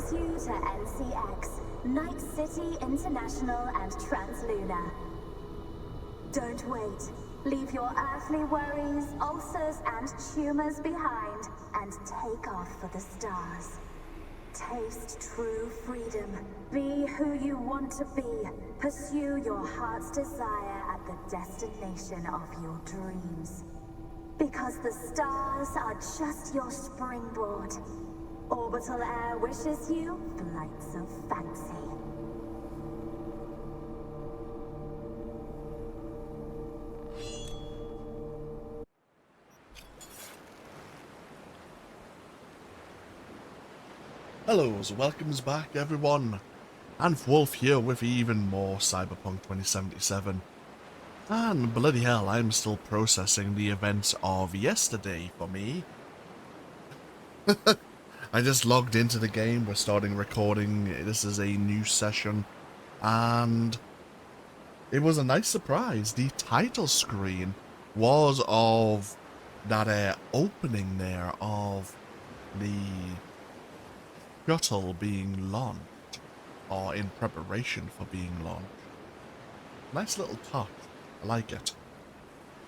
welcomes you to NCX, Night City International and Transluna. Don't wait. Leave your earthly worries, ulcers, and tumors behind and take off for the stars. Taste true freedom. Be who you want to be. Pursue your heart's desire at the destination of your dreams. Because the stars are just your springboard. Orbital Air wishes you flights of fancy. Hello, welcomes back everyone, and Wolf here with even more Cyberpunk 2077. And bloody hell, I'm still processing the events of yesterday for me. I just logged into the game, we're starting recording, this is a new session, and it was a nice surprise. The title screen was of that opening there of the shuttle being launched, or in preparation for being launched. Nice little touch, I like it.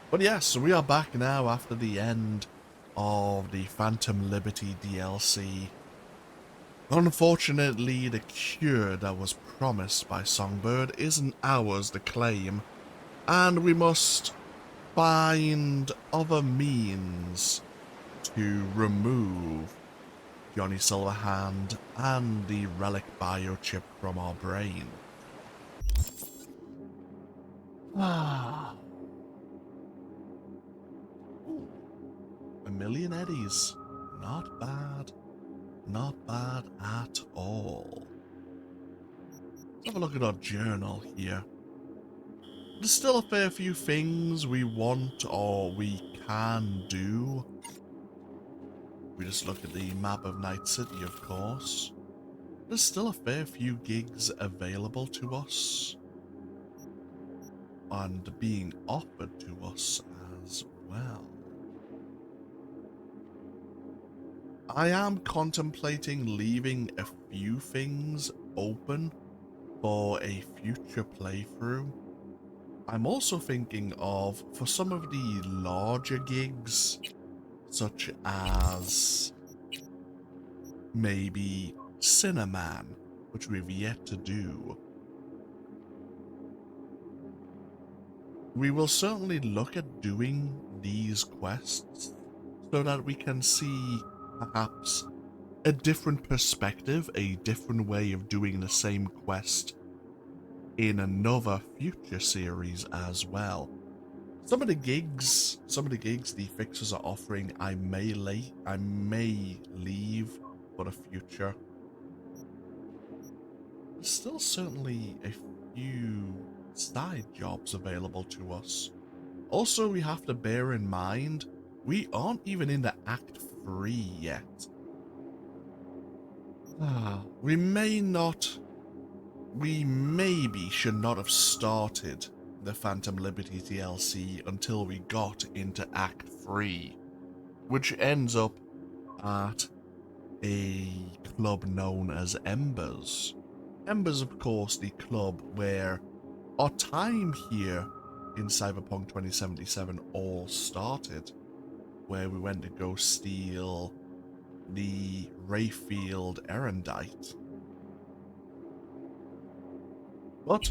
But yes, so we are back now after the end of the Phantom Liberty DLC. Unfortunately, the cure that was promised by Songbird isn't ours to claim, and we must find other means to remove Johnny Silverhand and the relic biochip from our brain. Ah. Ooh. 1,000,000 eddies. Not bad. Not bad at all. Let's have a look at our journal here. There's still a fair few things we want or we can do. We just look at the map of Night City, of course. There's still a fair few gigs available to us and being offered to us as well. I am contemplating leaving a few things open for a future playthrough. I'm also thinking of, for some of the larger gigs, such as maybe Cinnamon, which we've yet to do. We will certainly look at doing these quests so that we can see perhaps a different perspective, a different way of doing the same quest in another future series as well. Some of the gigs the fixers are offering, I may leave for the future. There's still certainly a few side jobs available to us. Also, we have to bear in mind, we aren't even in the Act 3 yet. We maybe should not have started the Phantom Liberty DLC until we got into Act 3, which ends up at a club known as Embers. Embers, of course, the club where our time here in Cyberpunk 2077 all started, where we went to go steal the Rayfield Erendite. But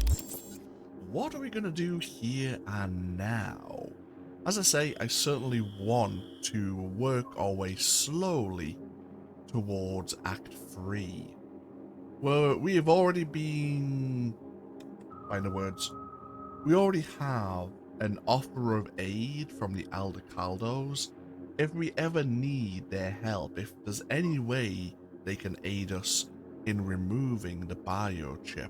what are we going to do here and now? As I say, I certainly want to work our way slowly towards Act 3. Well, we have already been... find the words. We already have an offer of aid from the Aldecaldos. If we ever need their help, if there's any way they can aid us in removing the biochip.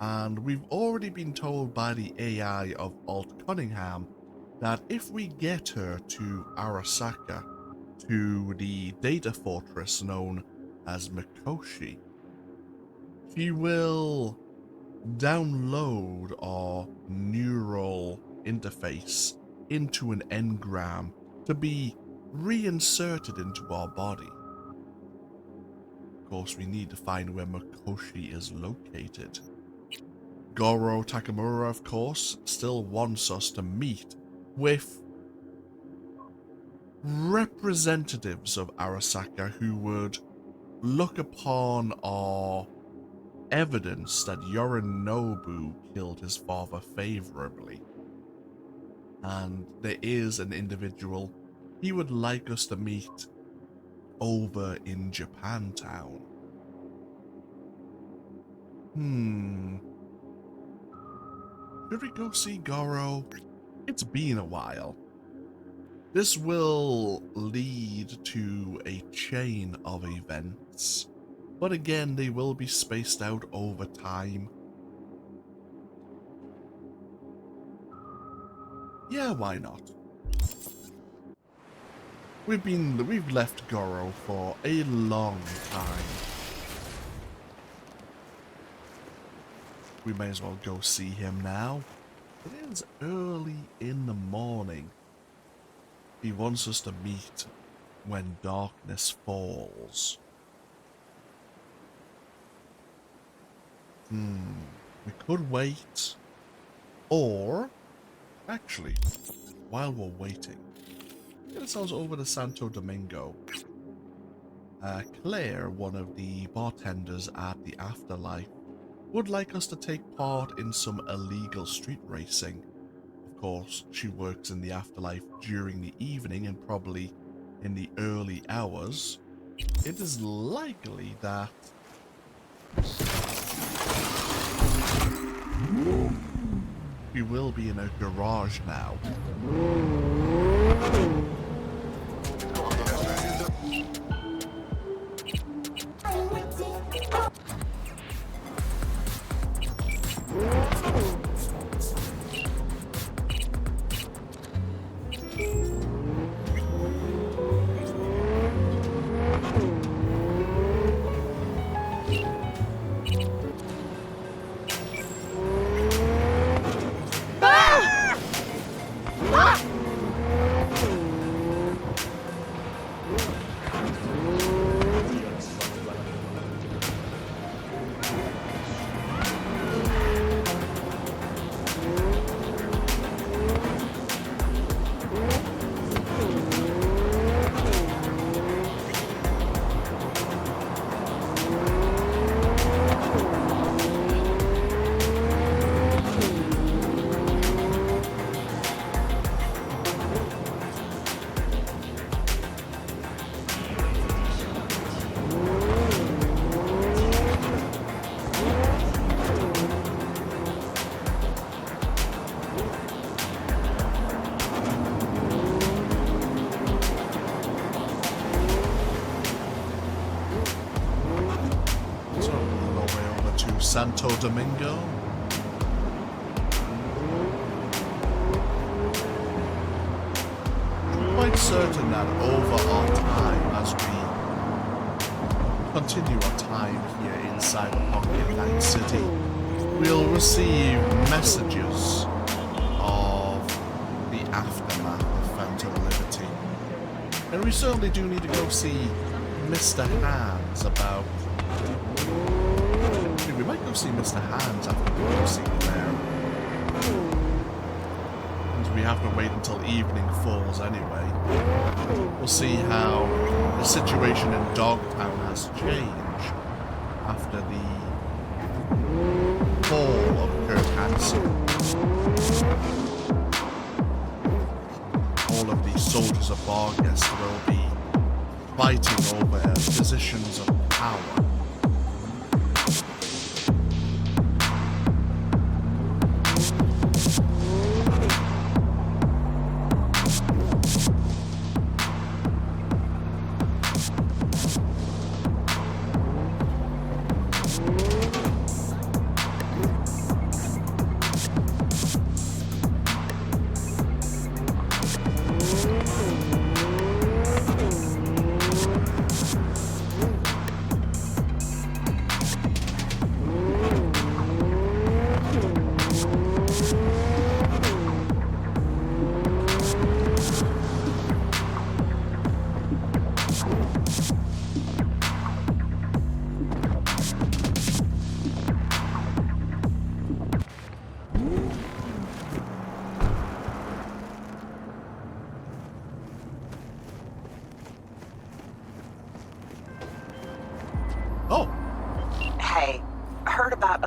And we've already been told by the AI of Alt Cunningham that if we get her to Arasaka, to the data fortress known as Mikoshi, she will download our neural interface into an engram to be reinserted into our body. course, we need to find where Makoshi is located. Goro Takamura, of course, still wants us to meet with representatives of Arasaka who would look upon our evidence that Yorinobu killed his father favorably. And there is an individual he would like us to meet over in Japantown. Should we go see Goro? It's been a while. This will lead to a chain of events, but again, they will be spaced out over time. Yeah, why not? We've left Goro for a long time. We may as well go see him now. It is early in the morning. He wants us to meet when darkness falls. We could wait. Or, actually, while we're waiting, get ourselves over to Santo Domingo. Claire, one of the bartenders at the Afterlife, would like us to take part in some illegal street racing. Of course, she works in the Afterlife during the evening and probably in the early hours. It is likely that we will be in a garage now. Santo Domingo. I'm quite certain that over our time, as we continue our time here in Cyberpunk in Night City, we'll receive messages of the aftermath of Phantom Liberty. And we certainly do need to go see Mr. Hands about... We might go see Mr. Hands after we go see him there. And we have to wait until evening falls anyway. We'll see how the situation in Dogtown has changed after the fall of Kurt Hansen. All of the soldiers of Vargas will be fighting over positions of power.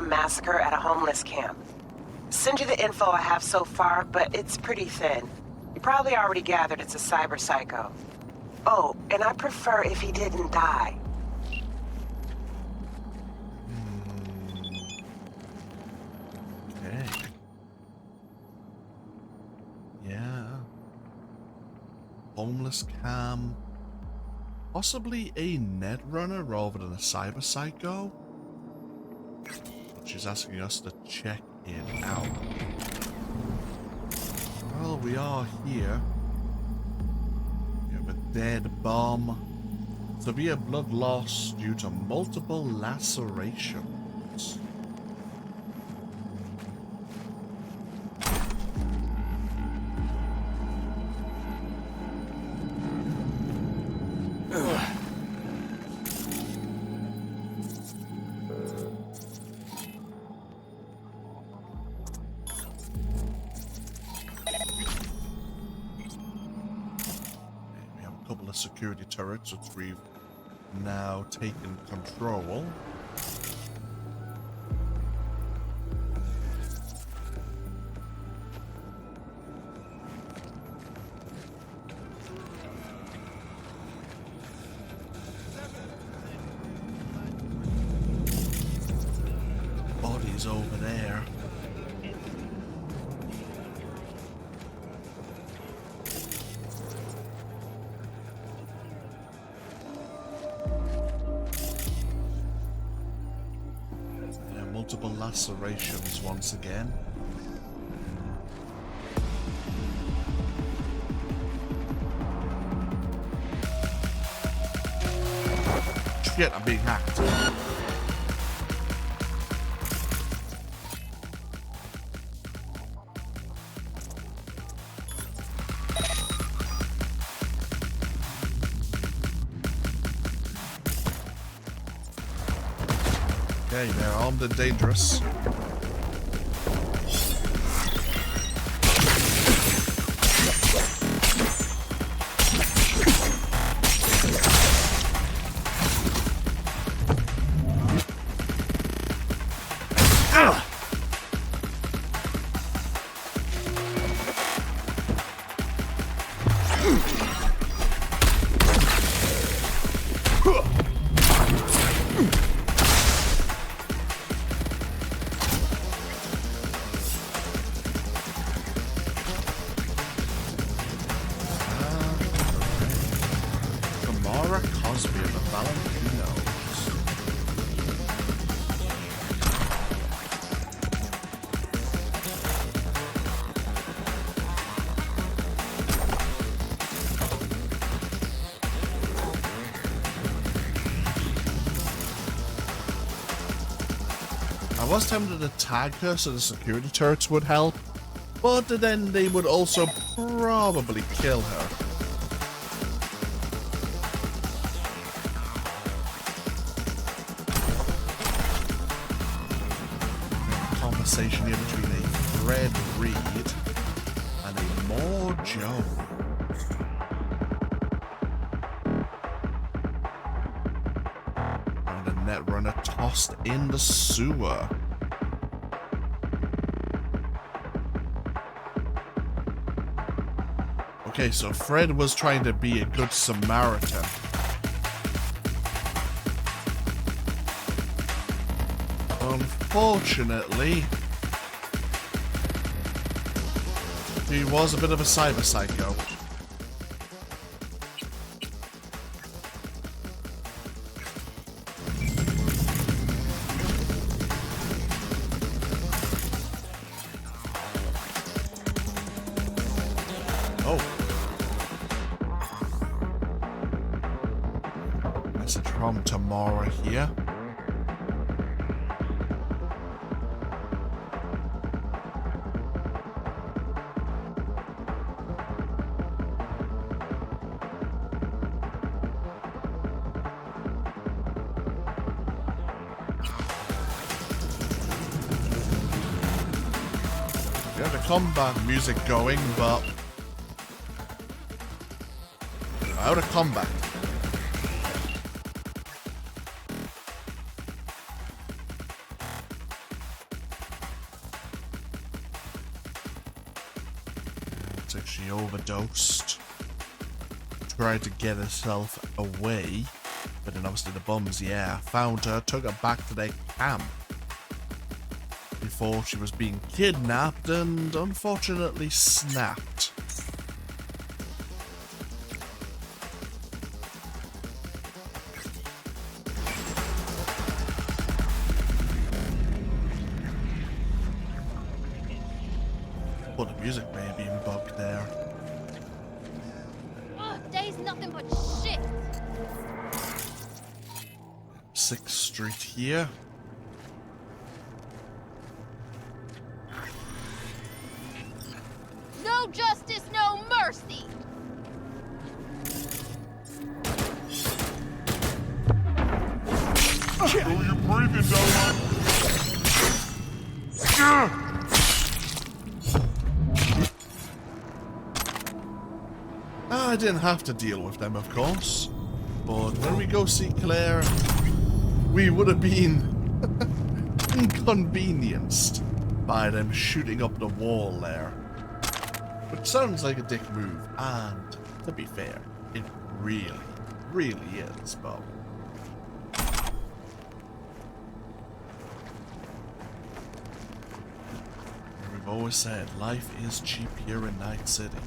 a massacre at a homeless camp. Send you the info I have so far, but it's pretty thin. You probably already gathered it's a cyber psycho. Oh, and I prefer if he didn't die. Okay. Yeah. Homeless cam. Possibly a netrunner rather than a cyber psycho. She's asking us to check it out. Well, we are here. We have a dead bomb. Severe blood loss due to multiple lacerations. Security turrets, which we've now taken control. Bodies over there. Multiple lacerations once again. Shit, I'm being hacked. Okay, they're armed and dangerous. I was tempted to tag her so the security turrets would help, but then they would also probably kill her. Conversation here between a Fred Reed and a Moore Jones. And a netrunner tossed in the sewer. Okay, so Fred was trying to be a good Samaritan. Unfortunately, he was a bit of a cyber psycho. From Tamara here. We have the combat music going, but out of combat. looks like she overdosed. Tried to get herself away. But then obviously the bums, yeah, found her, took her back to their camp. Before she was being kidnapped and unfortunately snapped. Well, the music may have been bugged there. Day's nothing but shit. 6th Street here. No justice, no mercy. Are you breathing, Dylan? I didn't have to deal with them, of course. But when we go see Claire, we would have been inconvenienced by them shooting up the wall there. Which sounds like a dick move, and to be fair, it really, really is, but... We've always said, life is cheap here in Night City.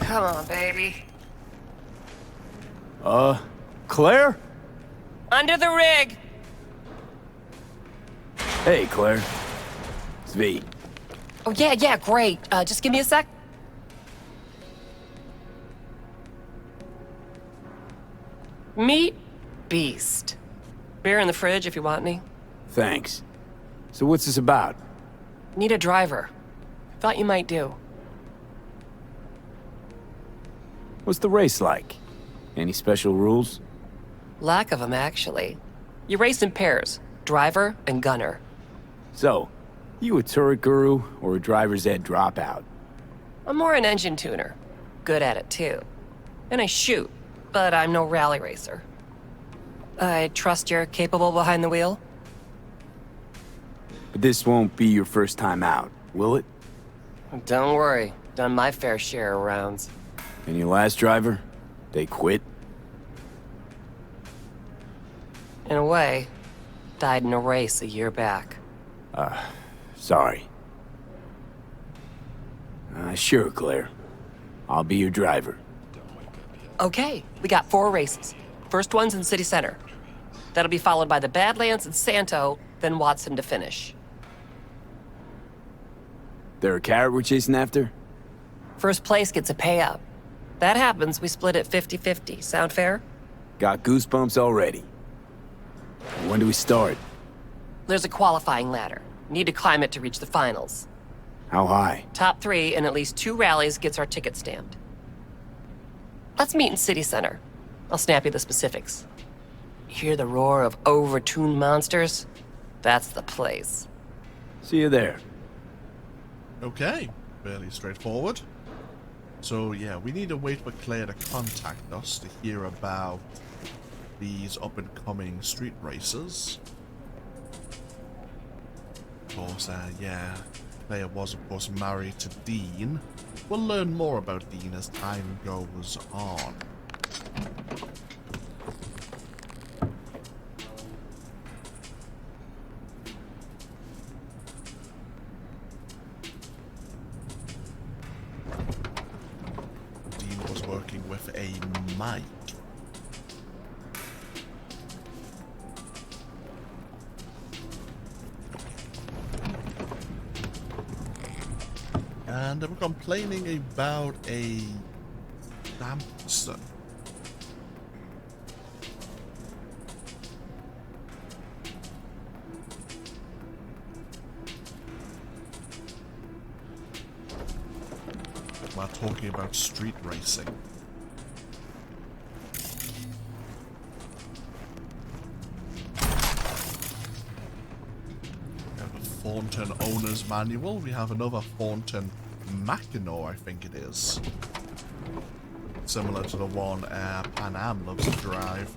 Come on, baby. Claire? Under the rig. Hey, Claire. It's V. Oh, yeah, great. Just give me a sec. Meet Beast. Beer in the fridge if you want any. Thanks. So what's this about? Need a driver. Thought you might do. What's the race like? Any special rules? Lack of them, actually. You race in pairs, driver and gunner. So, you a turret guru or a driver's ed dropout? I'm more an engine tuner. Good at it, too. And I shoot, but I'm no rally racer. I trust you're capable behind the wheel? But this won't be your first time out, will it? Don't worry. Done my fair share of rounds. And your last driver? They quit? In a way, died in a race a year back. Sorry. Sure, Claire. I'll be your driver. Okay, we got 4 races. First one's in City Center. That'll be followed by the Badlands and Santo, then Watson to finish. There a carrot we're chasing after? First place gets a payout. That happens, we split it 50-50. Sound fair? Got goosebumps already. When do we start? There's a qualifying ladder. Need to climb it to reach the finals. How high? Top 3 in at least 2 rallies gets our ticket stamped. Let's meet in City Center. I'll snap you the specifics. Hear the roar of overtuned monsters? That's the place. See you there. Okay, fairly straightforward. So yeah, we need to wait for Claire to contact us to hear about these up-and-coming street races. Of course, yeah, Claire was of course married to Dean. We'll learn more about Dean as time goes on. Working with a mic. And I'm complaining about a dumpster. while talking about street racing. We have a Thornton Owner's Manual. We have another Thornton Mackinac, I think it is. Similar to the one Pan Am loves to drive.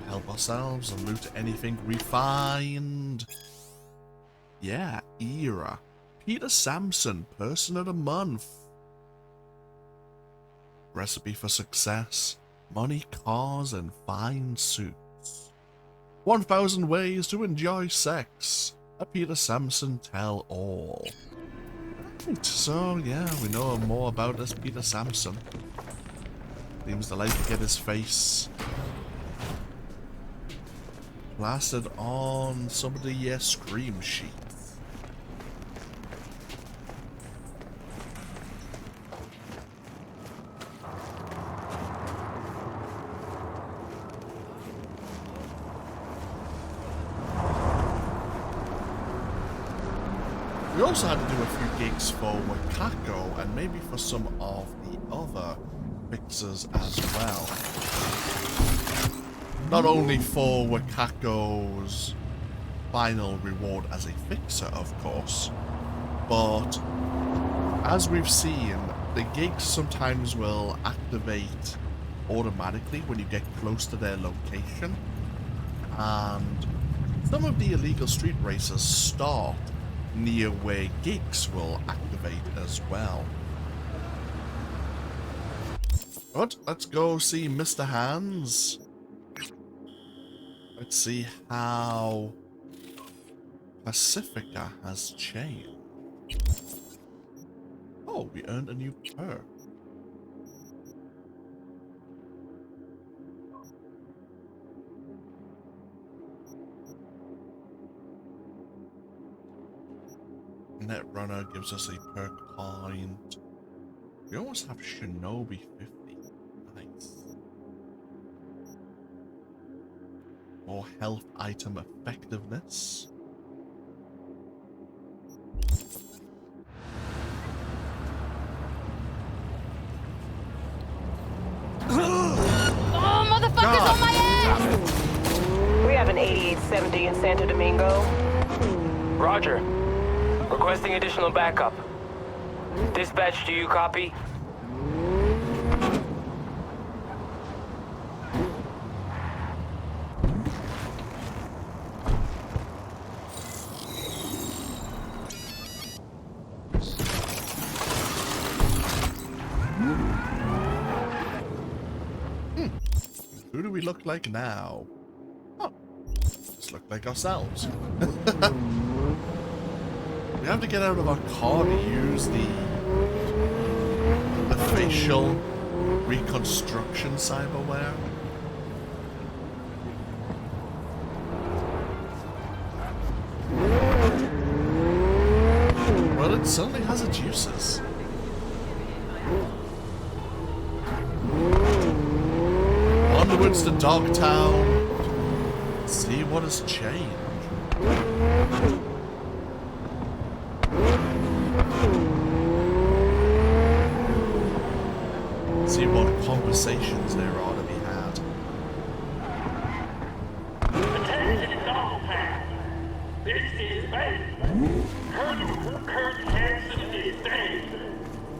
Help ourselves and loot anything we find. Yeah, Era. Peter Sampson, Person of the Month. Recipe for Success. Money, cars, and fine suits. 1,000 ways to enjoy sex. A Peter Sampson tell-all. Right, so yeah, we know more about this Peter Sampson. Seems to like to get his face plastered on some of the scream sheets. We also had to do a few gigs for Wakako and maybe for some of the other fixers as well. Not only for Wakako's final reward as a fixer, of course, but as we've seen, the gigs sometimes will activate automatically when you get close to their location, and some of the illegal street races start near where gigs will activate as well. But let's go see Mr. Hands. Let's see how Pacifica has changed. Oh, we earned a new perk. Netrunner gives us a perk point. We almost have Shinobi 50. Nice. More health item effectiveness. Oh, motherfuckers on my ass! We have an 8870 in Santo Domingo. Roger. Requesting additional backup. Dispatch, do you copy? Who do we look like now? Oh, just look like ourselves. We have to get out of our car to use the facial reconstruction cyberware. Well, it certainly has its uses. Onwards to Dogtown. See what has changed. See what conversations there are to be had. Attention Dogtown. This is Babe. Kurt Hansen is dead.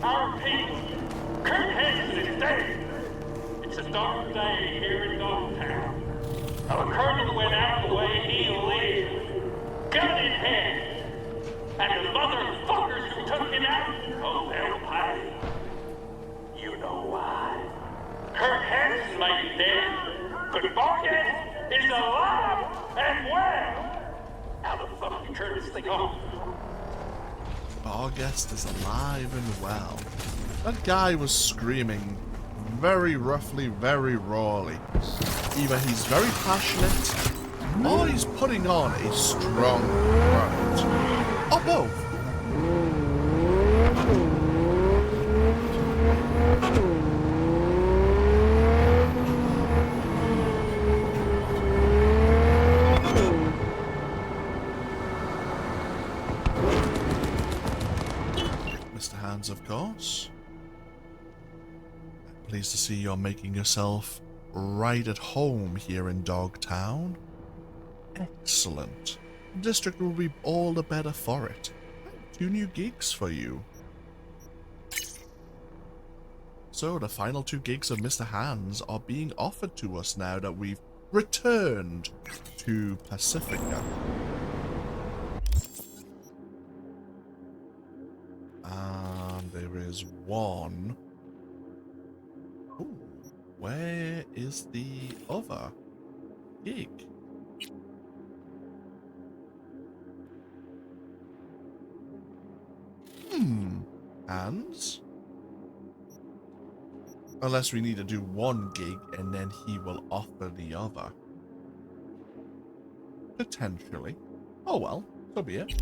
Our people. Kurt Hansen is dead. It's a dark day here in Dogtown. Our colonel went out the way he lived. Gun in hand. And the motherfuckers who took him out, oh, they'll pay. You know why. Kurt Hansen may be dead, but Vargas is alive and well. How the fuck you turn this thing off? August is alive and well. That guy was screaming very roughly, very rawly. Either he's very passionate, or he's putting on a strong front. Or both. Pleased to see you're making yourself right at home here in Dogtown. Excellent. The district will be all the better for it. 2 new gigs for you. So the final 2 gigs of Mr. Hands are being offered to us now that we've returned to Pacifica. And there is one. Ooh, where is the other gig? Hands? Unless we need to do 1 gig and then he will offer the other. Potentially. Oh well, so be it.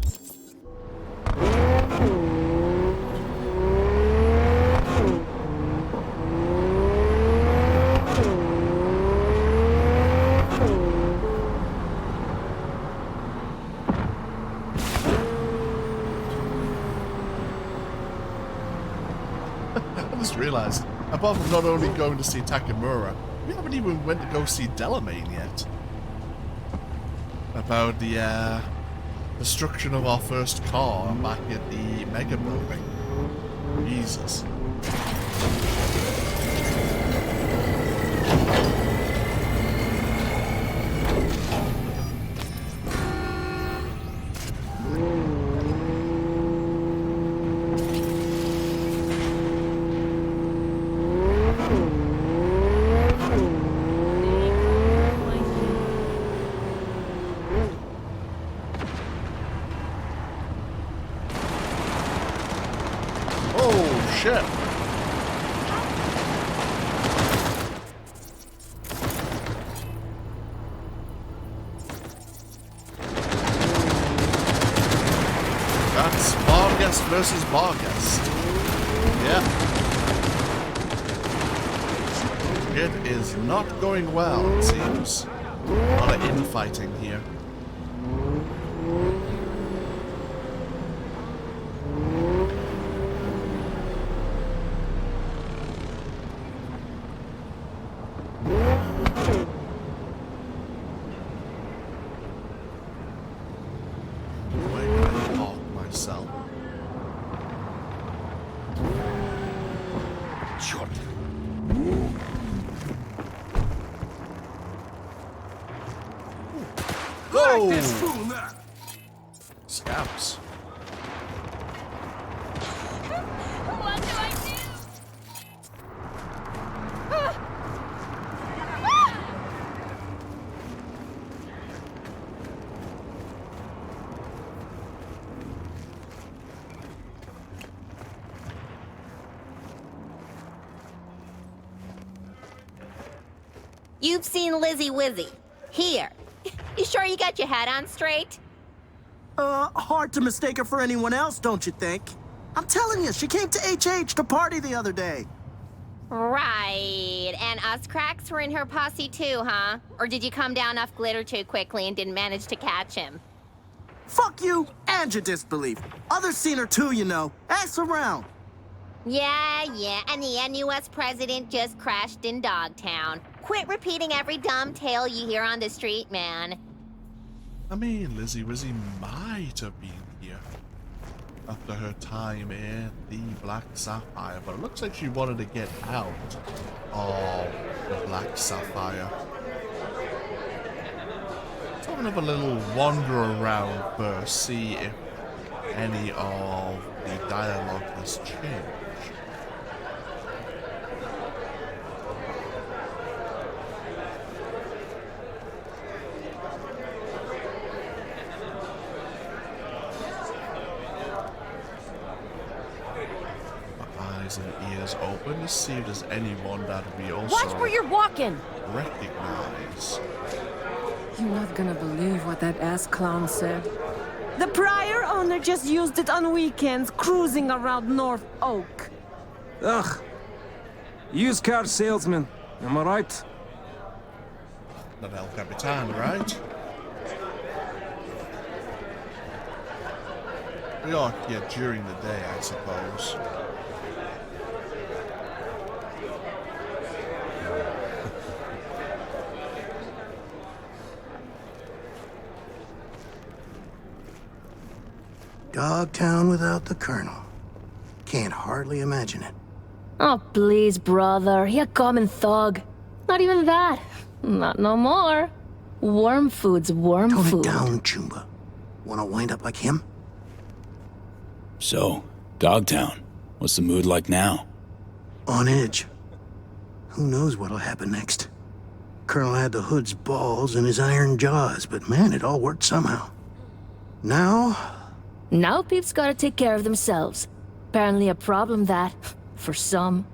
I just realized, apart from not only going to see Takamura, we haven't even went to go see Delamain yet. About the destruction of our first car back at the Mega Building. Jesus. Shit. That's Barguest versus Barguest. Yeah. It is not going well, it seems. A lot of infighting here. Scouts. What do I do? You've seen Lizzie Wizzy. Here. You sure you got your head on straight? Hard to mistake her for anyone else, don't you think? I'm telling you, she came to HH to party the other day. Right. And us cracks were in her posse too, huh? Or did you come down off glitter too quickly and didn't manage to catch him? Fuck you and your disbelief. Others seen her too, you know. Ask around. Yeah. And the NUS president just crashed in Dogtown. Quit repeating every dumb tale you hear on the street, man. I mean, Lizzie Wizzy might have been here after her time in the Black Sapphire, but it looks like she wanted to get out of the Black Sapphire. Let's have another little wander around first, see if any of the dialogue has changed. And ears open to see if there's anyone that we also Watch where you're walking! recognize. You're not gonna believe what that ass clown said. The prior owner just used it on weekends, cruising around North Oak. Ugh. Used car salesman. Am I right? Not El Capitan, right? We are here during the day, I suppose. Dogtown without the Colonel. Can't hardly imagine it. Oh, please, brother. He a common thug. Not even that. Not no more. Worm food's worm Tone food. it down, Chumba. Wanna wind up like him? So, Dogtown, what's the mood like now? On edge. Who knows what'll happen next? Colonel had the Hood's balls in his iron jaws, but man, it all worked somehow. Now, Peeps gotta take care of themselves. Apparently a problem that, for some.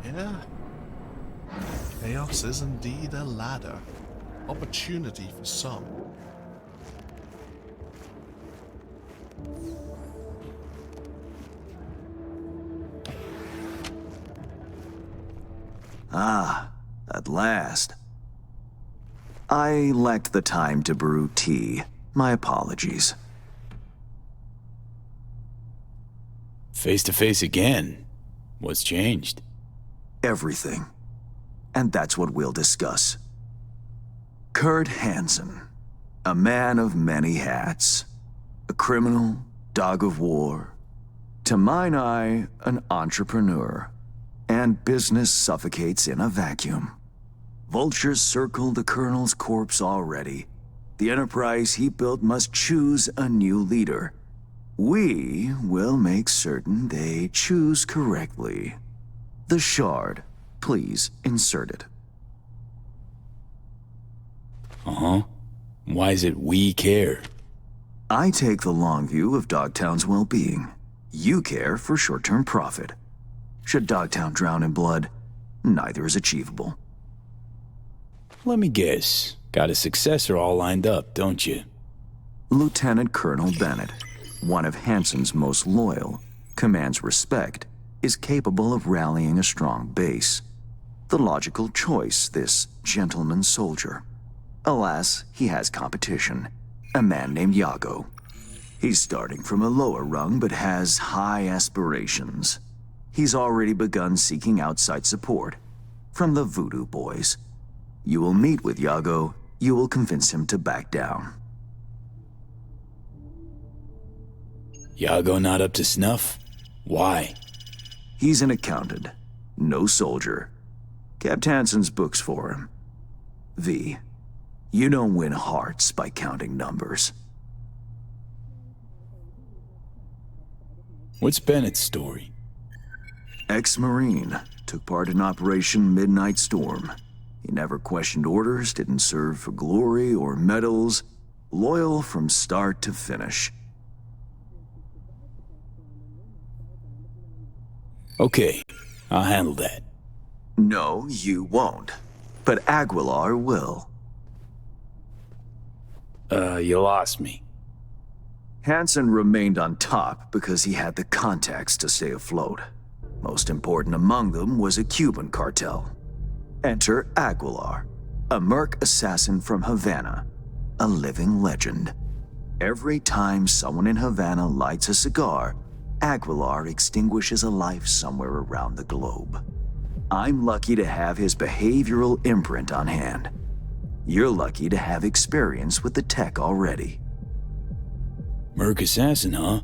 Yeah. Chaos is indeed a ladder. Opportunity for some. Ah, at last. I lacked the time to brew tea. My apologies. Face to face again. What's changed? Everything. And that's what we'll discuss. Kurt Hansen, a man of many hats. A criminal, dog of war. To mine eye, an entrepreneur. And business suffocates in a vacuum. Vultures circle the Colonel's corpse already. The enterprise he built must choose a new leader. We will make certain they choose correctly. The Shard, please insert it. Uh-huh. Why is it we care? I take the long view of Dogtown's well-being. You care for short-term profit. Should Dogtown drown in blood, neither is achievable. Let me guess. Got a successor all lined up, don't you? Lieutenant Colonel Bennett, one of Hansen's most loyal, commands respect, is capable of rallying a strong base. The logical choice, this gentleman soldier. Alas, he has competition, a man named Yago. He's starting from a lower rung but has high aspirations. He's already begun seeking outside support from the Voodoo Boys. You will meet with Yago, you will convince him to back down. Yago not up to snuff? Why? He's an accountant, no soldier. Kept Hansen's books for him. V, you don't win hearts by counting numbers. What's Bennett's story? Ex-Marine, took part in Operation Midnight Storm. He never questioned orders, didn't serve for glory or medals. Loyal from start to finish. Okay, I'll handle that. No, you won't. But Aguilar will. You lost me. Hansen remained on top because he had the contacts to stay afloat. Most important among them was a Cuban cartel. Enter Aguilar, a merc assassin from Havana, a living legend. Every time someone in Havana lights a cigar, Aguilar extinguishes a life somewhere around the globe. I'm lucky to have his behavioral imprint on hand. You're lucky to have experience with the tech already. Merc assassin, huh?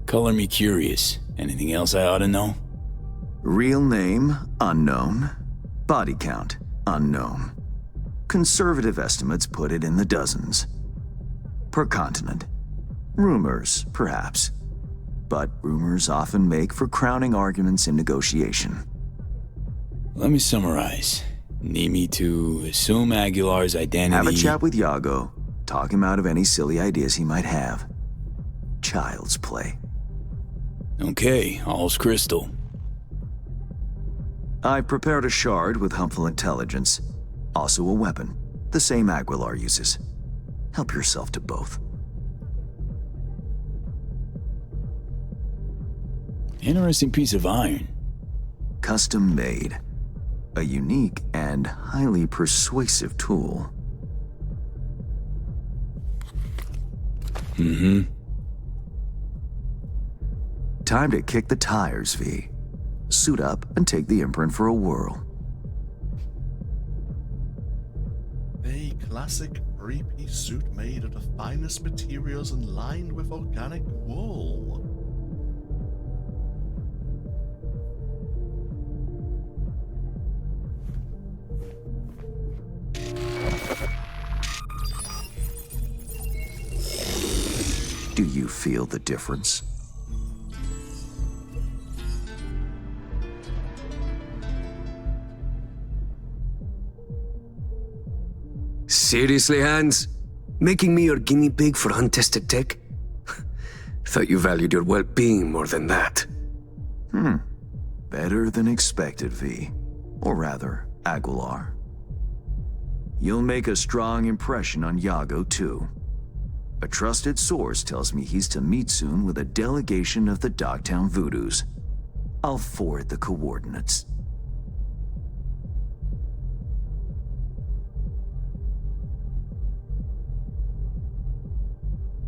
Color me curious. Anything else I ought to know? Real name, unknown. Body count, unknown. Conservative estimates put it in the dozens. Per continent. Rumors, perhaps. But rumors often make for crowning arguments in negotiation. Let me summarize. Need me to assume Aguilar's identity... Have a chat with Yago. Talk him out of any silly ideas he might have. Child's play. Okay, all's crystal. I prepared a shard with helpful intelligence. Also a weapon, the same Aguilar uses. Help yourself to both. Interesting piece of iron. Custom made. A unique and highly persuasive tool. Mm-hmm. Time to kick the tires, V. Suit up and take the imprint for a whirl. A classic three-piece suit made of the finest materials and lined with organic wool. Do you feel the difference? Seriously, Hans? Making me your guinea pig for untested tech? Thought you valued your well-being more than that. Better than expected, V. Or rather, Aguilar. You'll make a strong impression on Yago, too. A trusted source tells me he's to meet soon with a delegation of the Dogtown Voodoos. I'll forward the coordinates.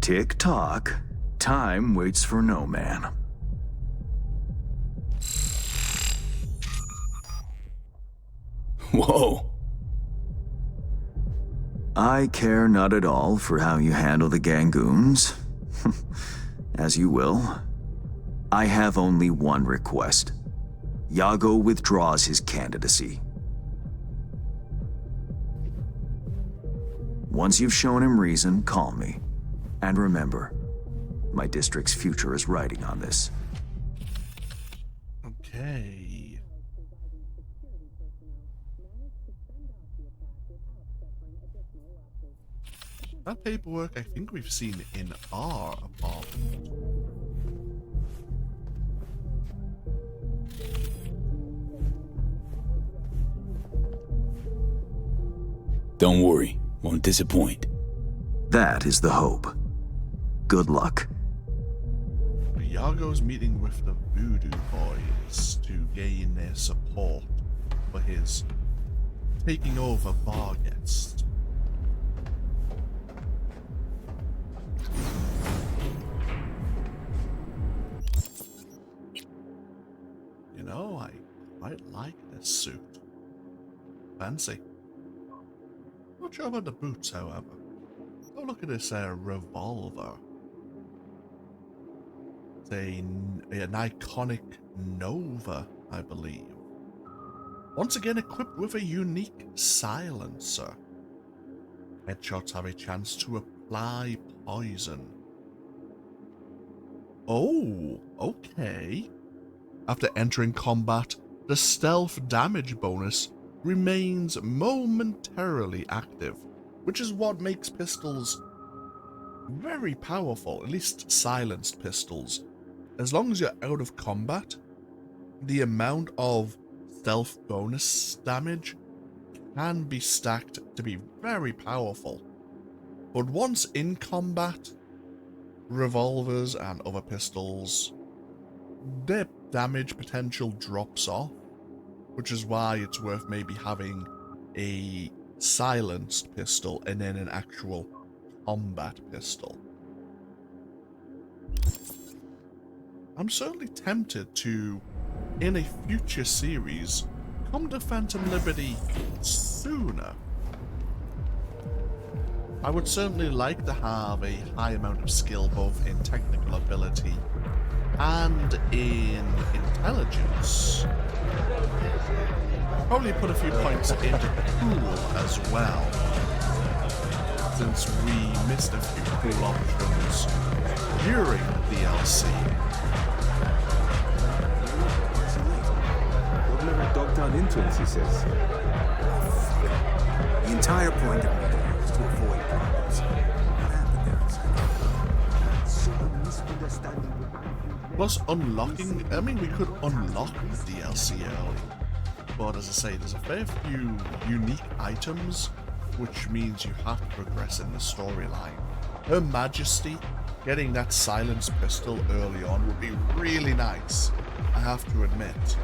Tick-tock. Time waits for no man. Whoa. I care not at all for how you handle the Gangoons. As you will. I have only one request. Yago withdraws his candidacy. Once you've shown him reason, call me. And remember, my district's future is riding on this. Okay. That paperwork I think we've seen in our apartment. Don't worry, won't disappoint. That is the hope. Good luck. Yago's meeting with the Voodoo Boys to gain their support for his taking over Barguest. You know, I quite like this suit. Fancy. Not sure about the boots, however. Oh, look at this revolver. It's an iconic Nova, I believe. Once again equipped with a unique silencer. Headshots have a chance to apply poison. Oh, okay. After entering combat, the stealth damage bonus remains momentarily active, which is what makes pistols very powerful, at least silenced pistols. As long as you're out of combat, the amount of stealth bonus damage can be stacked to be very powerful. But once in combat, revolvers and other pistols, their damage potential drops off, which is why it's worth maybe having a silenced pistol and then an actual combat pistol. I'm certainly tempted to, in a future series, come to Phantom Liberty sooner. I would certainly like to have a high amount of skill both in technical ability and in intelligence. Probably put a few points into cool as well, since we missed a few cool options during the DLC. Dogtown interns, he says. The entire point of meeting here is to avoid problems. What happened there? Plus unlocking, I mean we could unlock the DLC early, but as I say, there's a fair few unique items, which means you have to progress in the storyline. Her Majesty, getting that silenced pistol early on would be really nice, I have to admit.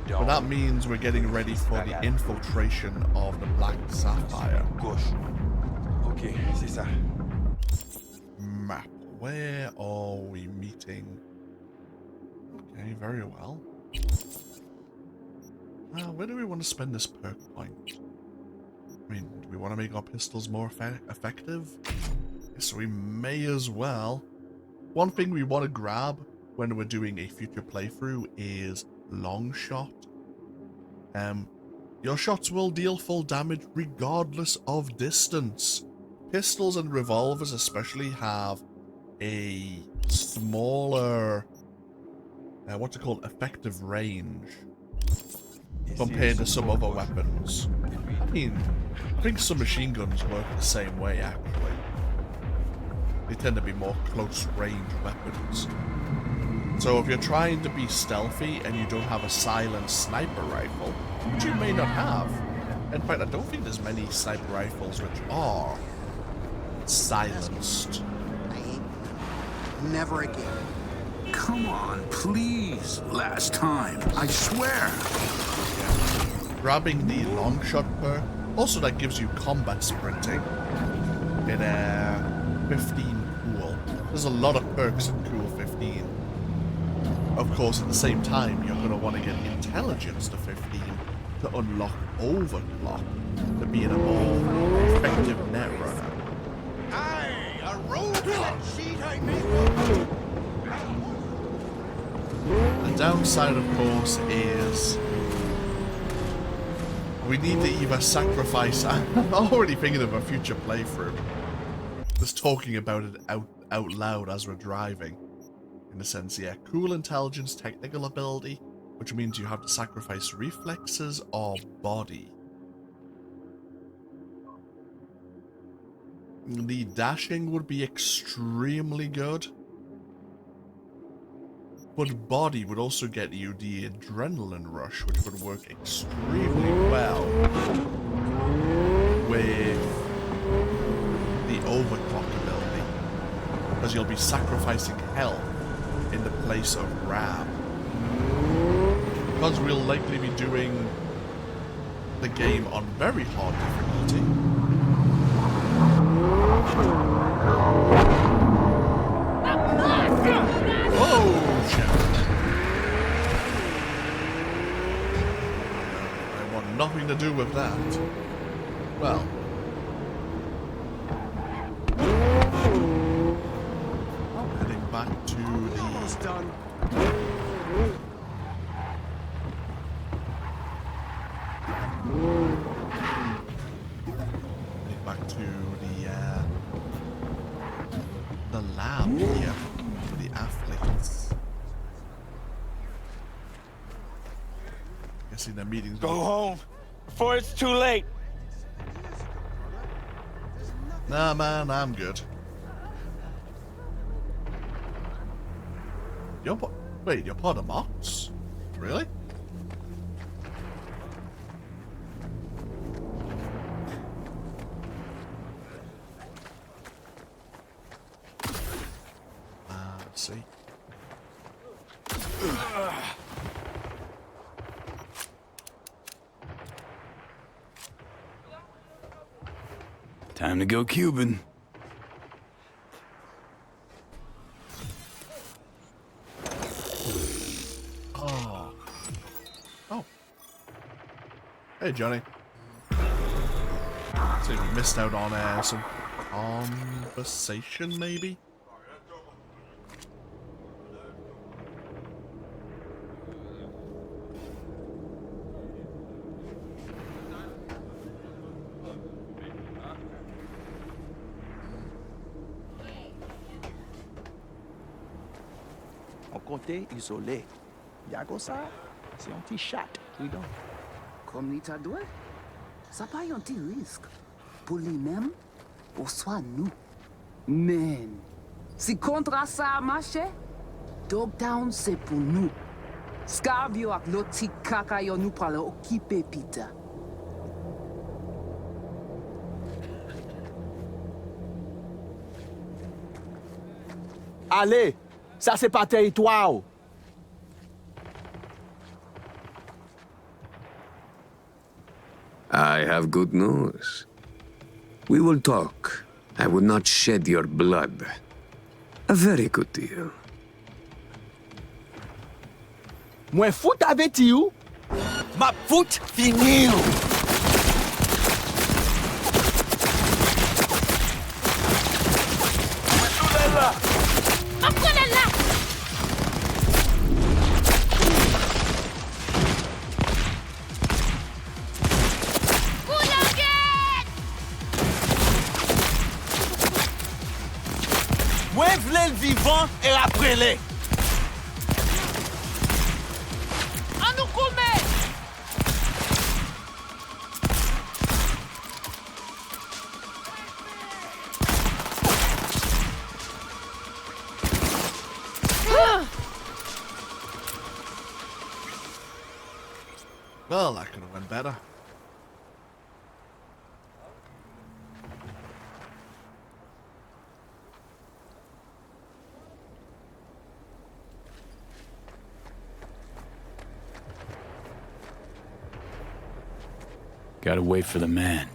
But that means we're getting ready for the infiltration of the Black Sapphire. Ok, c'est ça. where are we meeting? Okay, very well. Where do we want to spend this perk point? I mean, do we want to make our pistols more effective? Yes, we may as well. One thing we want to grab when we're doing a future playthrough is long shot. Your shots will deal full damage regardless of distance. Pistols and revolvers especially have a smaller, what's it called, effective range compared to some other weapons. I mean, I think some machine guns work the same way actually. They tend to be more close range weapons. So if you're trying to be stealthy and you don't have a silent sniper rifle, which you may not have. In fact, I don't think there's many sniper rifles which are silenced. Never again. Come on, please. Last time, I swear. Grabbing the long shot perk, also that gives you combat sprinting in 15 cool. There's a lot of perks in cool 15. Of course, at the same time, you're going to want to get intelligence to 15 to unlock overclock to be in a more effective net runner. Aye, a road that sheet I made. The downside, of course, is we need to either sacrifice. I'm already thinking of a future playthrough. Just talking about it out loud as we're driving. In a sense, yeah. Cool intelligence, technical ability, which means you have to sacrifice reflexes or body. The dashing would be extremely good. But body would also get you the adrenaline rush, which would work extremely well with the overclock ability. Because you'll be sacrificing health in the place of grab. Because we'll likely be doing the game on very hard difficulty. Oh, shit. I want nothing to do with that. Well. Heading back to the... Almost done. Heading back to the lab here for the athletes. Guessing their meetings. Go home before it's too late. Nah, man, I'm good. Wait, you're part of Mox? Really? Let's see. Time to go Cuban. Oh. Hey, Johnny. So we missed out on some conversation, maybe? On comptait isolé. Yago ça, c'est un petit chat, oui donc. Comme il t'a dit, ça pas un petit risque. Pour lui-même, ou soit nous. Mais, si contrat ça a marché, Dogtown c'est pour nous. Scarbio ak l'autre petit caca yo nous pour occuper Peter. Allez, ça c'est pas territoire. I have good news. We will talk. I would not shed your blood. A very good deal. Mwen fout aveti ou? Ma fout fini ou? Mwen vle l vivan e aprele. An nou koume! Well, that could have went better. Gotta wait for the man.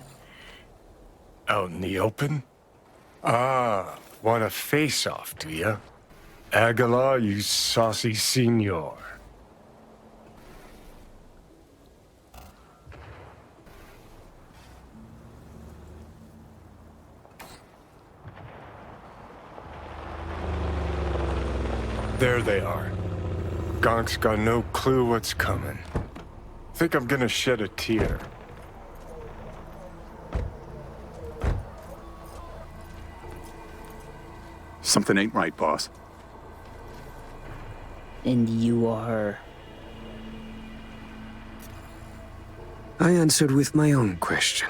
Out in the open? Ah, want a face-off, do ya? Aguilar, you saucy senor. There they are. Gonk's got no clue what's coming. Think I'm gonna shed a tear. Something ain't right, boss. And you are... I answered with my own question.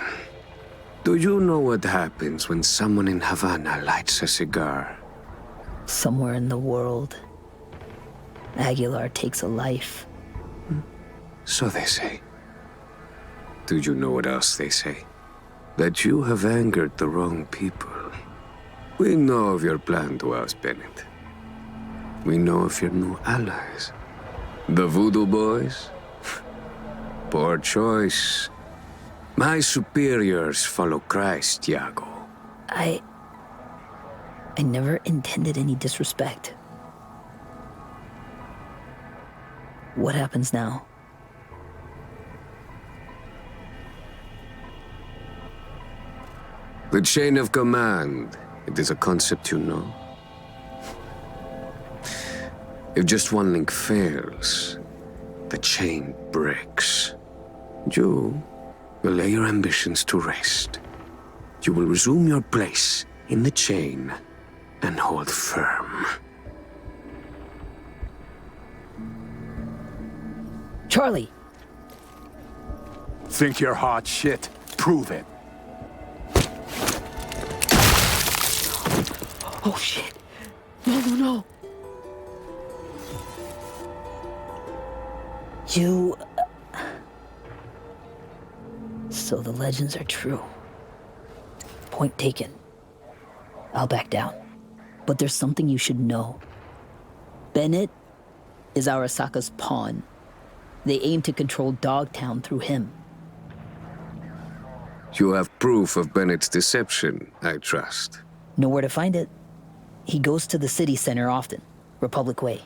Do you know what happens when someone in Havana lights a cigar? Somewhere in the world, Aguilar takes a life. So they say. Do you know what else they say? That you have angered the wrong people. We know of your plan to oust Bennett. We know of your new allies. The Voodoo Boys? Poor choice. My superiors follow Christ, Iago. I never intended any disrespect. What happens now? The chain of command. It is a concept you know. If just one link fails, the chain breaks. You will lay your ambitions to rest. You will resume your place in the chain and hold firm. Charlie! Think you're hot shit? Prove it. Oh shit! No! You... So the legends are true. Point taken. I'll back down. But there's something you should know. Bennett is Arasaka's pawn. They aim to control Dogtown through him. You have proof of Bennett's deception, I trust. Know where to find it. He goes to the city center often, Republic Way.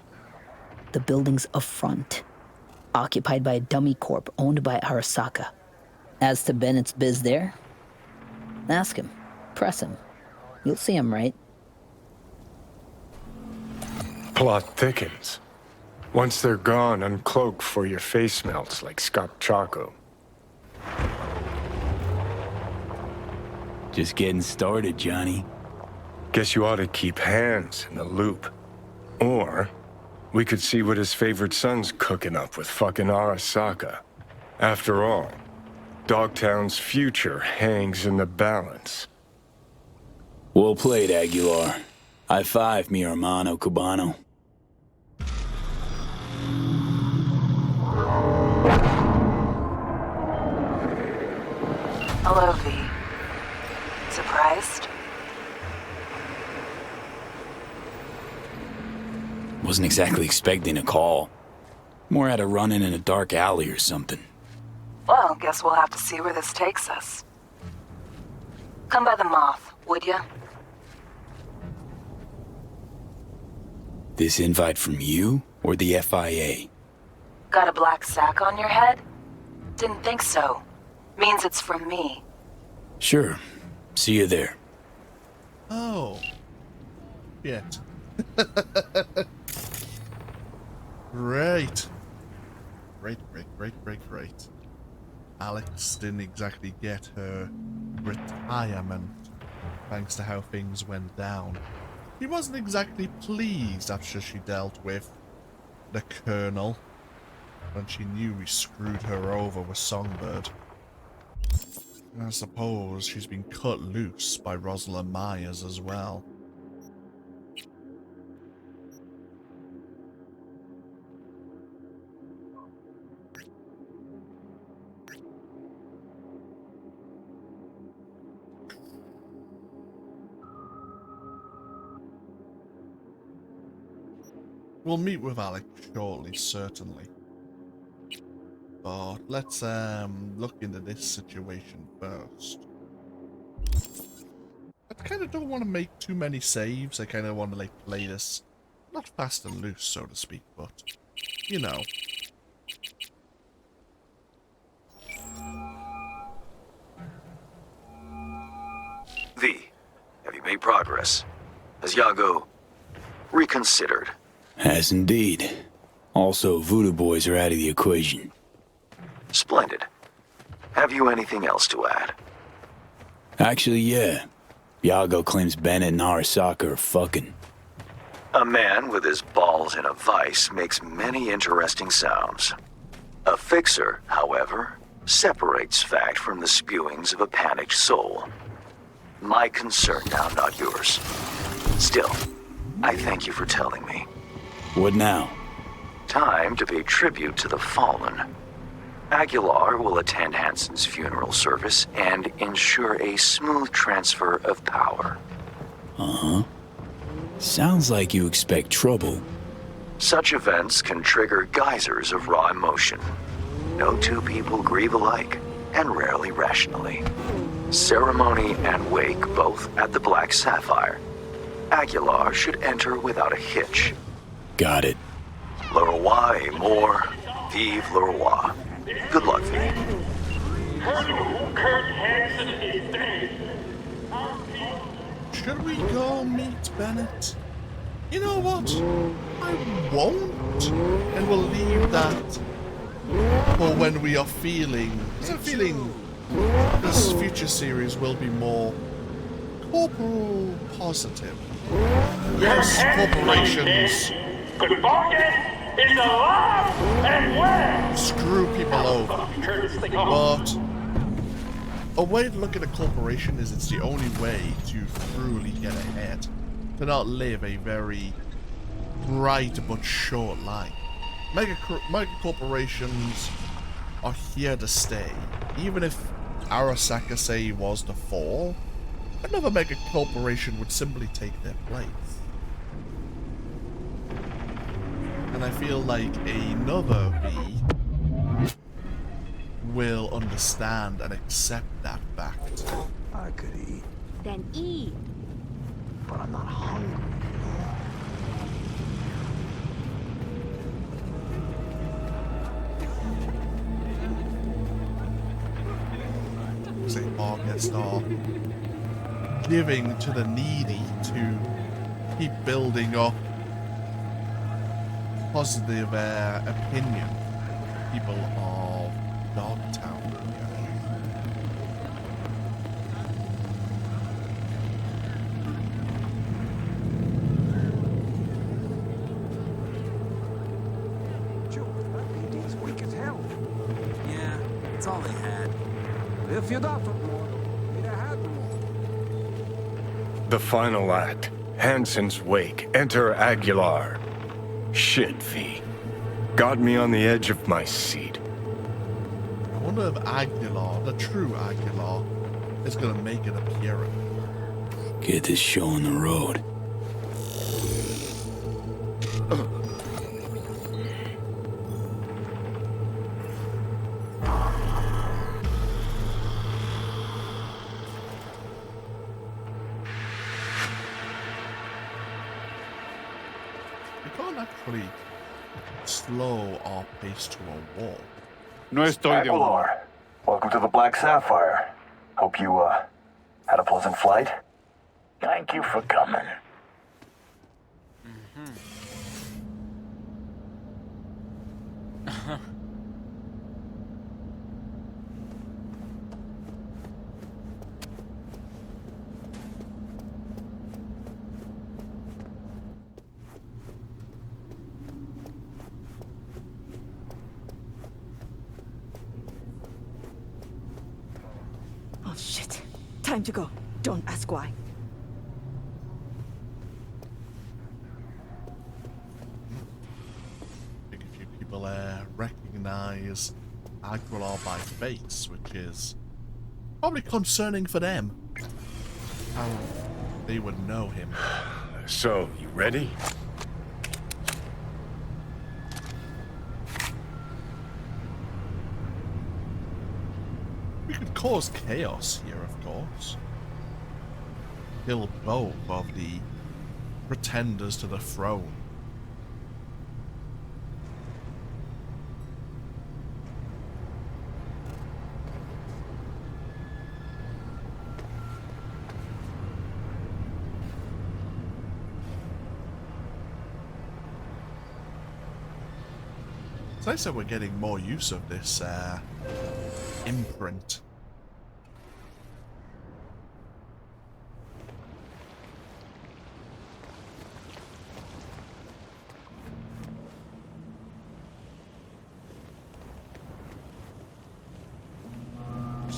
The building's a front, occupied by a dummy corp owned by Arasaka. As to Bennett's biz there, ask him, press him. You'll see him right. Plot thickens. Once they're gone, uncloak for your face melts like Scott Choco. Just getting started, Johnny. Guess you ought to keep hands in the loop. Or, we could see what his favorite son's cooking up with fucking Arasaka. After all, Dogtown's future hangs in the balance. Well played, Aguilar. High five, mi hermano cubano. Hello, V. Surprised? Wasn't exactly expecting a call. More had a run-in in a dark alley or something. Well, guess we'll have to see where this takes us. Come by the Moth, would ya? This invite from you or the FIA? Got a black sack on your head? Didn't think so. Means it's from me. Sure. See you there. Oh. Shit. Great. Great. Alex didn't exactly get her retirement thanks to how things went down. He wasn't exactly pleased after she dealt with the Colonel when she knew he screwed her over with Songbird. And I suppose she's been cut loose by Rosalind Myers as well. We'll meet with Alex shortly, certainly. But let's look into this situation first. I kind of don't want to make too many saves. I kind of want to like play this not fast and loose, so to speak, but you know. V, have you made progress? Has Yago reconsidered? Has indeed. Also, Voodoo Boys are out of the equation. Splendid. Have you anything else to add? Actually, yeah. Yago claims Bennett and Arasaka are fucking. A man with his balls in a vice makes many interesting sounds. A fixer, however, separates fact from the spewings of a panicked soul. My concern now, not yours. Still, I thank you for telling me. What now? Time to pay tribute to the fallen. Aguilar will attend Hansen's funeral service and ensure a smooth transfer of power. Uh-huh. Sounds like you expect trouble. Such events can trigger geysers of raw emotion. No two people grieve alike, and rarely rationally. Ceremony and wake both at the Black Sapphire. Aguilar should enter without a hitch. Got it. Le roi est mort, vive le roi. Good luck, V. Colonel Kurt Hansen is dead. Should we go meet Bennett? You know what? I won't. And we'll leave that for when we are feeling... Because I'm feeling this future series will be more corporal positive. Yes, corporations... is alive and well. Screw people over. But a way to look at a corporation is it's the only way to truly get ahead. To not live a very bright but short life. Mega corporations are here to stay. Even if Arasaka say was to fall, another mega corporation would simply take their place. And I feel like another V will understand and accept that fact. I could eat. Then eat. But I'm not hungry. St. Paul gets all giving to the needy to keep building up positive opinion people of Dogtown. PD's weak as hell. Yeah, it's all they had. If you'd offered more, you'd have had more. The final act. Hansen's wake. Enter Aguilar. Shit, V. Got me on the edge of my seat. I wonder if Aguilar, the true Aguilar, is gonna make an appearance. Get this show on the road. might actually slow our pace to a walk. No estoy de humor. Welcome to the Black Sapphire. Hope you, had a pleasant flight. Thank you for coming. Oh shit. Time to go. Don't ask why. I think a few people recognize Aguilar by face, which is probably concerning for them. How they would know him. So, you ready? We could cause chaos here, of course. Kill both of the pretenders to the throne. It's nice that we're getting more use of this imprint.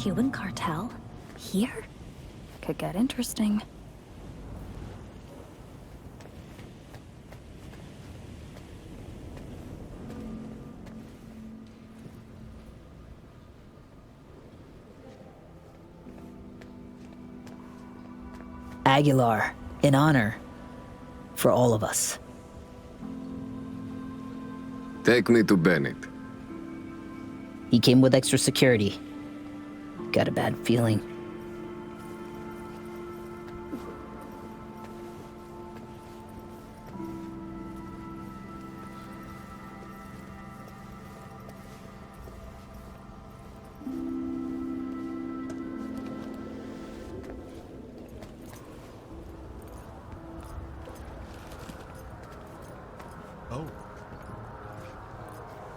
Cuban cartel? Here? Could get interesting. Aguilar, in honor. For all of us. Take me to Bennett. He came with extra security. Got a bad feeling.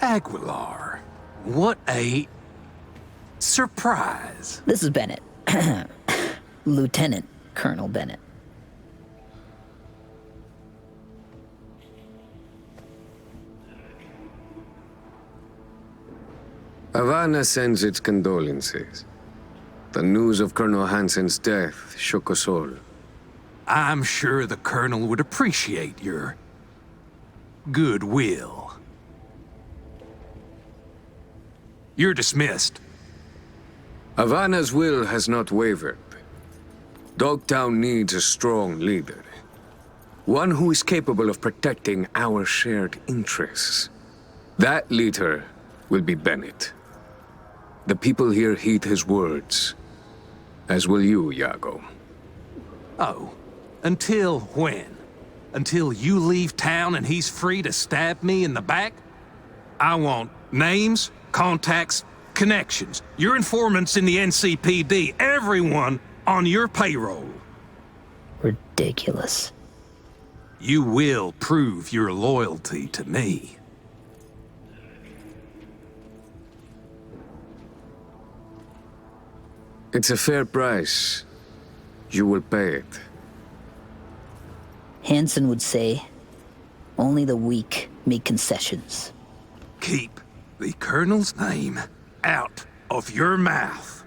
Aguilar. What a surprise. This is Bennett. Lieutenant Colonel Bennett. Havana sends its condolences. The news of Colonel Hansen's death shook us all. I'm sure the Colonel would appreciate your goodwill. You're dismissed. Havana's will has not wavered. Dogtown needs a strong leader. One who is capable of protecting our shared interests. That leader will be Bennett. The people here heed his words, as will you, Iago. Oh, until when? Until you leave town and he's free to stab me in the back? I want names, contacts, connections. Your informants in the NCPD, everyone on your payroll. Ridiculous. You will prove your loyalty to me. It's a fair price. You will pay it. Hansen would say, only the weak make concessions. Keep the Colonel's name out of your mouth.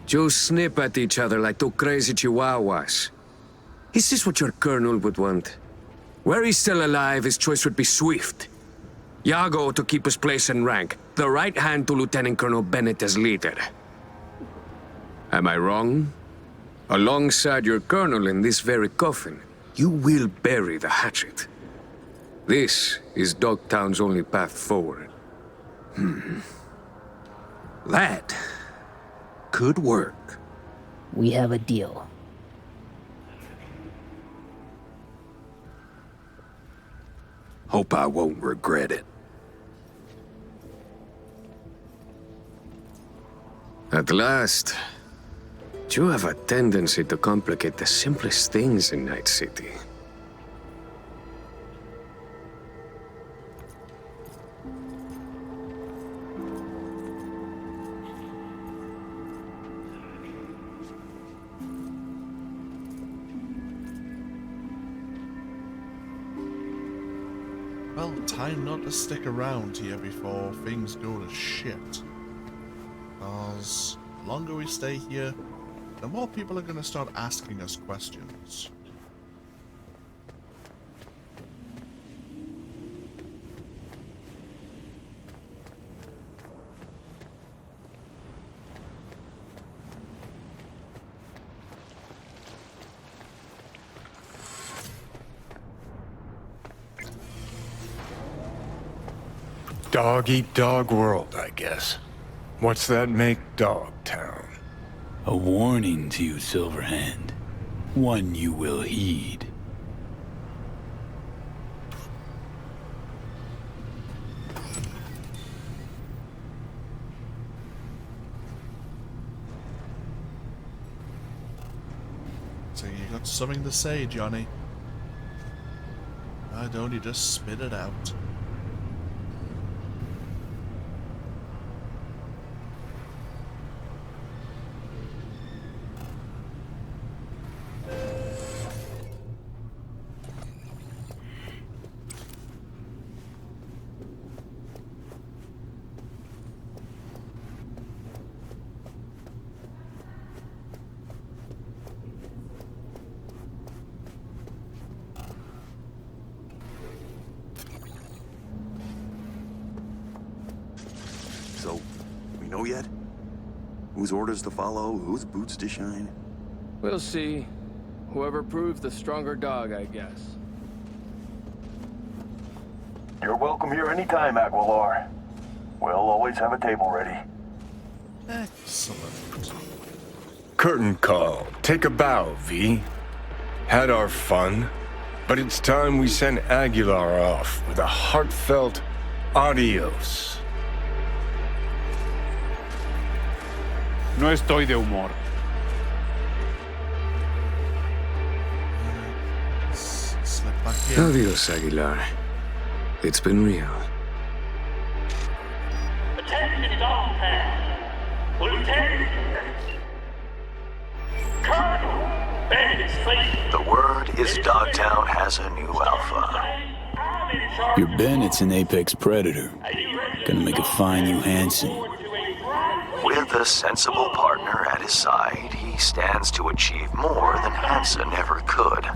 Just snip at each other like two crazy chihuahuas. Is this what your Colonel would want? Were he still alive, his choice would be swift. Iago to keep his place and rank, the right hand to Lieutenant Colonel Bennett as leader. Am I wrong? Alongside your Colonel in this very coffin, you will bury the hatchet. This is Dogtown's only path forward. That could work. We have a deal. Hope I won't regret it. At last. You have a tendency to complicate the simplest things in Night City. Well, time not to stick around here before things go to shit. Because the longer we stay here, the more people are going to start asking us questions. Dog eat dog world, I guess. What's that make Dogtown? A warning to you, Silverhand. One you will heed. So you got something to say, Johnny? Why don't you just spit it out? So, we know yet? Whose orders to follow, whose boots to shine? We'll see. Whoever proves the stronger dog, I guess. You're welcome here anytime, Aguilar. We'll always have a table ready. Excellent. Curtain call. Take a bow, V. Had our fun, but it's time we send Aguilar off with a heartfelt adios. No estoy de humor. Slip back in. Adios, Aguilar. It's been real. Attention, Dogtown. Lieutenant. Colonel. Bandits facing. The word is Dogtown has a new alpha. Your Bennett's an apex predator. Gonna make a fine you Hanson. With a sensible partner at his side, he stands to achieve more than Hansen ever could.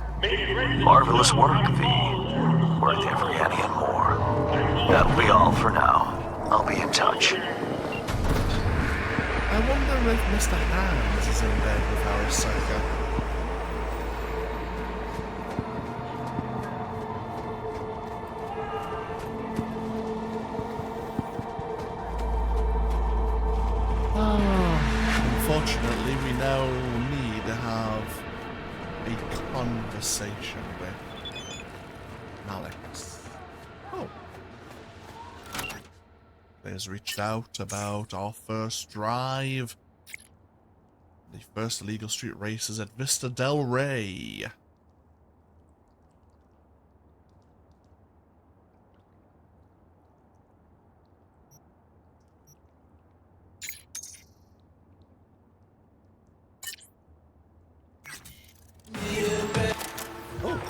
Marvelous work, V. Worth every penny and more. That'll be all for now. I'll be in touch. I wonder if Mr. Hands is in bed with Arasaka. Unfortunately, we now need to have a conversation with Alex. Oh. Players reached out about our first drive. The first illegal street races at Vista Del Rey. Oh.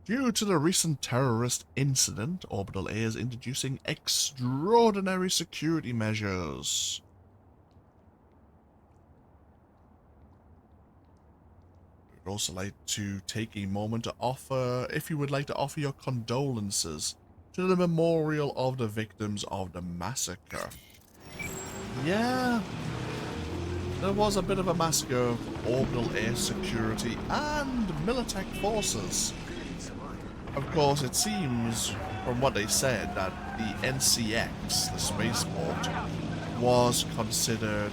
Due to the recent terrorist incident, Orbital A is introducing extraordinary security measures. We'd also like to take a moment to offer, if you would like to offer your condolences to the memorial of the victims of the massacre. Yeah, there was a bit of a massacre of Orbital Air Security and Militech forces. Of course, it seems, from what they said, that the NCX, the spaceport, was considered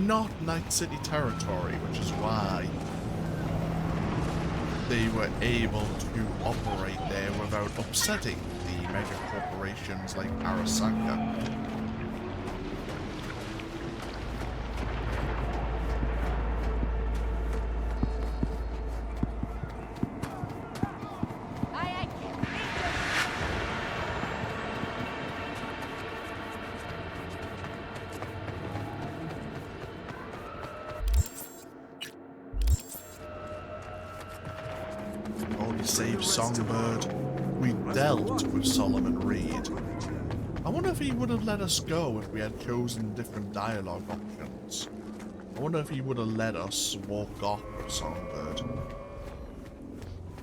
not Night City territory, which is why they were able to operate there without upsetting the mega corporations like Arasaka. Save Songbird. We dealt with Solomon Reed. I wonder if he would have let us go if we had chosen different dialogue options. I wonder if he would have let us walk off with Songbird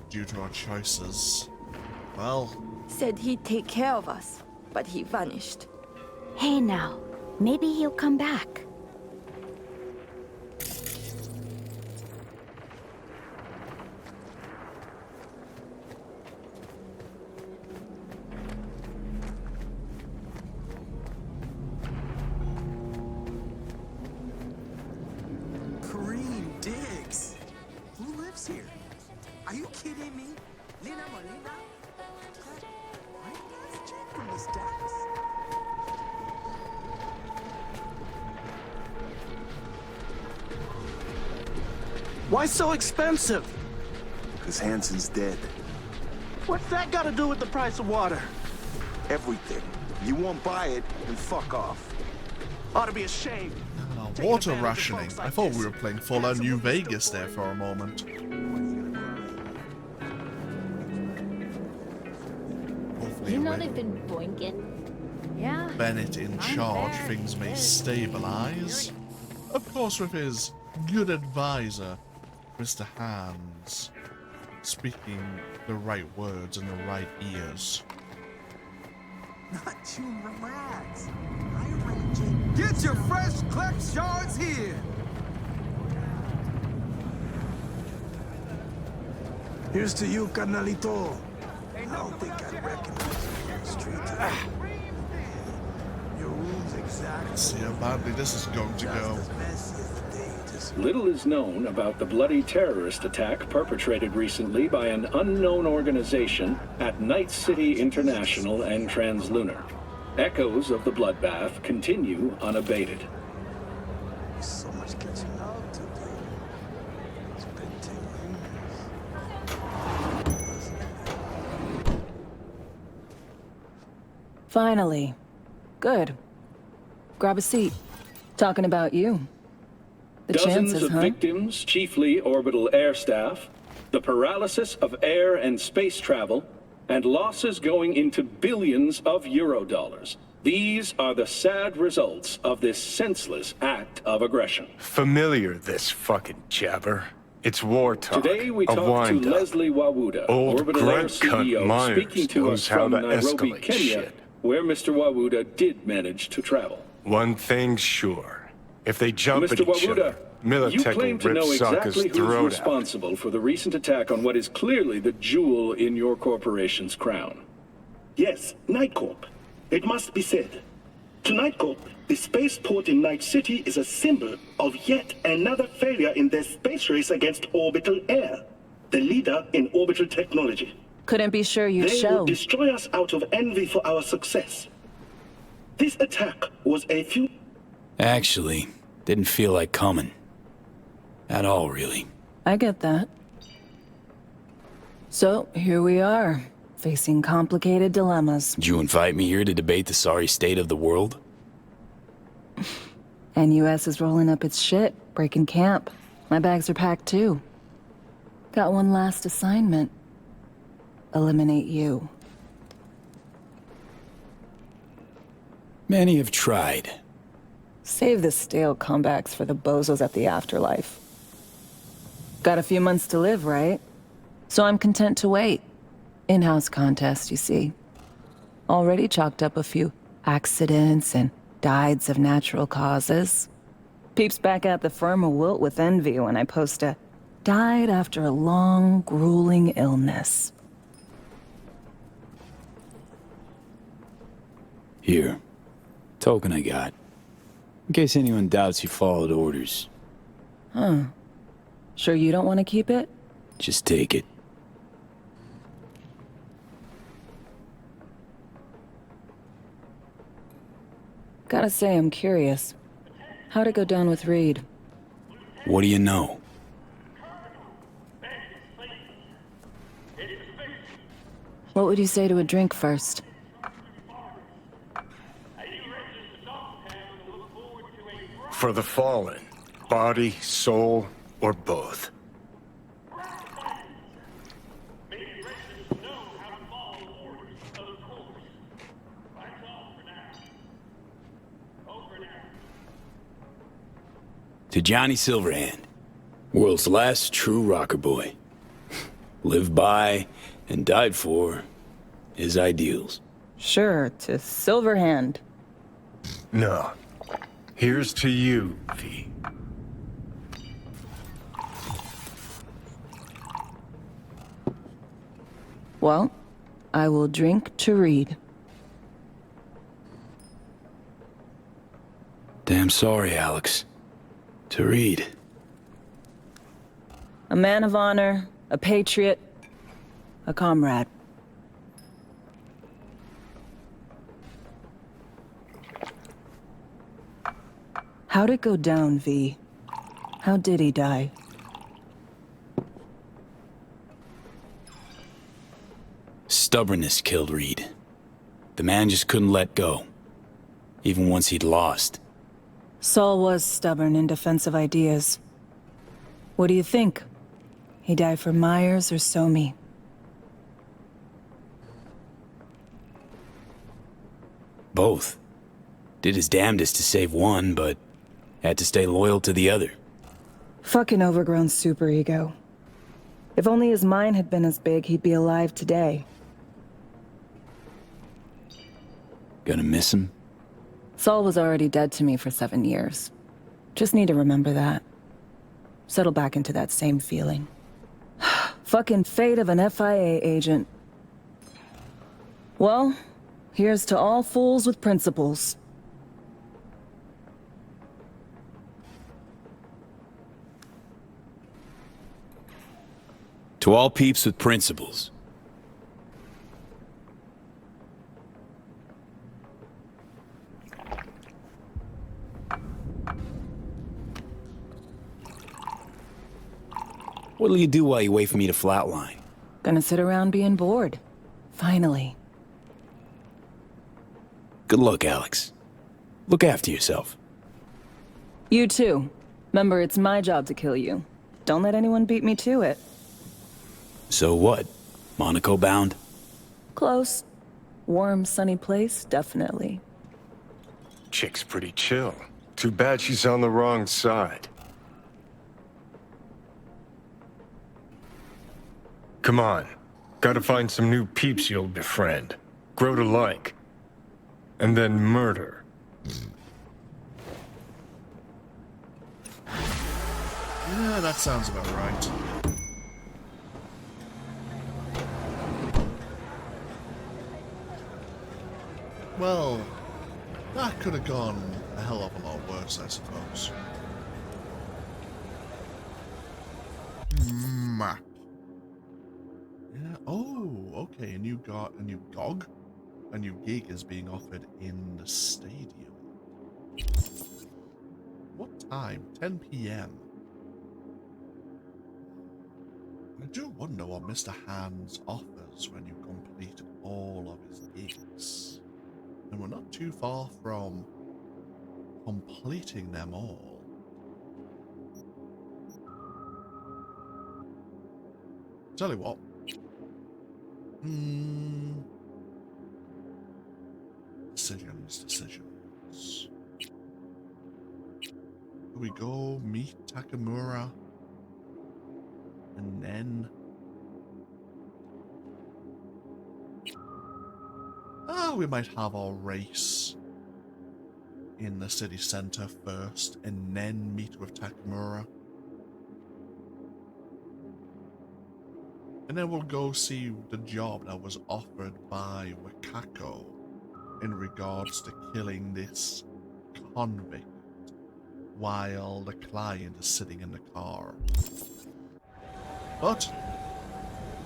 due to our choices. Well, said he'd take care of us, but he vanished. Hey now, maybe he'll come back. Here. Are you kidding me? Lina Molina? Why is Jake from the stacks? Why so expensive? Because Hansen's dead. What's that got to do with the price of water? Everything. You won't buy it, then fuck off. Ought to be ashamed. Water rationing. I thought we were playing full-on New Vegas there for a moment. You know they've been boinking. Yeah. Bennett in charge, things may stabilize. Of course, with his good advisor, Mr. Hands, speaking the right words in the right ears. Not you, relax. Get your fresh clip shards here. Here's to you, carnalito. I don't think I recognize you on the street. Your room's exactly. Let's see how badly this is going to go. Little is known about the bloody terrorist attack perpetrated recently by an unknown organization at Night City International and Translunar. Echoes of the bloodbath continue unabated. So much catching up to do. It's been 10 years. Finally. Good. Grab a seat. Talking about you. The Dozens chances, of victims, chiefly orbital air staff, the paralysis of air and space travel, and losses going into billions of Eurodollars. These are the sad results of this senseless act of aggression. Familiar, this fucking jabber. It's war talk. Today we a talk to wind-up. Leslie Wawuda, Old Orbital Air grunt cunt CEO, Myers speaking to knows us how from to Nairobi, escalate Kenya, shit. where Mr. Wawuda did manage to travel. One thing's sure. If they jump Mr. at each Wawuda, other, Militech you claim will to rip know Sokka's exactly who's throat out. responsible for the recent attack on what is clearly the jewel in your corporation's crown. Yes, Night Corp. It must be said. To Night Corp, the spaceport in Night City is a symbol of yet another failure in their space race against Orbital Air, the leader in orbital technology. Couldn't be sure you'd They show. will destroy us out of envy for our success. This attack was a few... Actually, didn't feel like coming. At all, really. I get that. So, here we are, facing complicated dilemmas. Did you invite me here to debate the sorry state of the world? NUS is rolling up its shit, breaking camp. My bags are packed too. Got one last assignment. Eliminate you. Many have tried. Save the stale comebacks for the bozos at the afterlife. Got a few months to live, right? So I'm content to wait. In-house contest, you see. Already chalked up a few accidents and dieds of natural causes. Peeps back at the firm will wilt with envy when I post a died after a long, grueling illness. Here. Token I got. In case anyone doubts you followed orders. Huh. Sure you don't want to keep it? Just take it. Gotta say, I'm curious. How'd it go down with Reed? What do you know? What would you say to a drink first? For the fallen, body, soul, or both. To Johnny Silverhand, world's last true rocker boy. Lived by and died for his ideals. Sure, to Silverhand. No. Here's to you, V. Well, I will drink to Reed. Damn sorry, Alex. To Reed. A man of honor, a patriot, a comrade. How'd it go down, V? How did he die? Stubbornness killed Reed. The man just couldn't let go, even once he'd lost. Saul was stubborn in defense of ideas. What do you think? He died for Myers or Somi? Both. Did his damnedest to save one, but had to stay loyal to the other. Fucking overgrown superego. If only his mind had been as big, he'd be alive today. Gonna miss him? Saul was already dead to me for 7 years. Just need to remember that. Settle back into that same feeling. Fucking fate of an FIA agent. Well, here's to all fools with principles. To all peeps with principles. What'll you do while you wait for me to flatline? Gonna sit around being bored. Finally. Good luck, Alex. Look after yourself. You too. Remember, it's my job to kill you. Don't let anyone beat me to it. So what? Monaco bound? Close. Warm, sunny place, definitely. Chick's pretty chill. Too bad she's on the wrong side. Come on. Gotta find some new peeps you'll befriend. Grow to like. And then murder. Yeah, that sounds about right. Well, that could have gone a hell of a lot worse, I suppose. Map. Yeah. Oh, okay. A new GOG, a new gig is being offered in the stadium. What time? 10 p.m. I do wonder what Mr. Hands offers when you complete all of his gigs. And we're not too far from completing them all. Tell you what. Decisions. Do we go meet Takamura? And then... we might have our race in the city center first, and then meet with Takamura. And then we'll go see the job that was offered by Wakako in regards to killing this convict while the client is sitting in the car. But,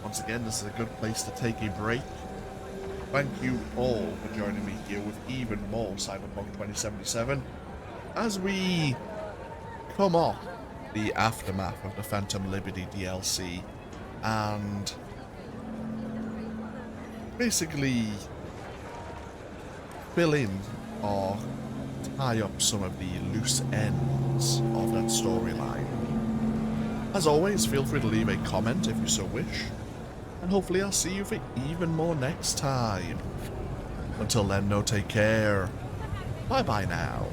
once again, this is a good place to take a break. Thank you all for joining me here with even more Cyberpunk 2077 as we come off the aftermath of the Phantom Liberty DLC and basically fill in or tie up some of the loose ends of that storyline. As always, feel free to leave a comment if you so wish, and hopefully I'll see you for even more next time. Until then, no, take care. Bye bye now.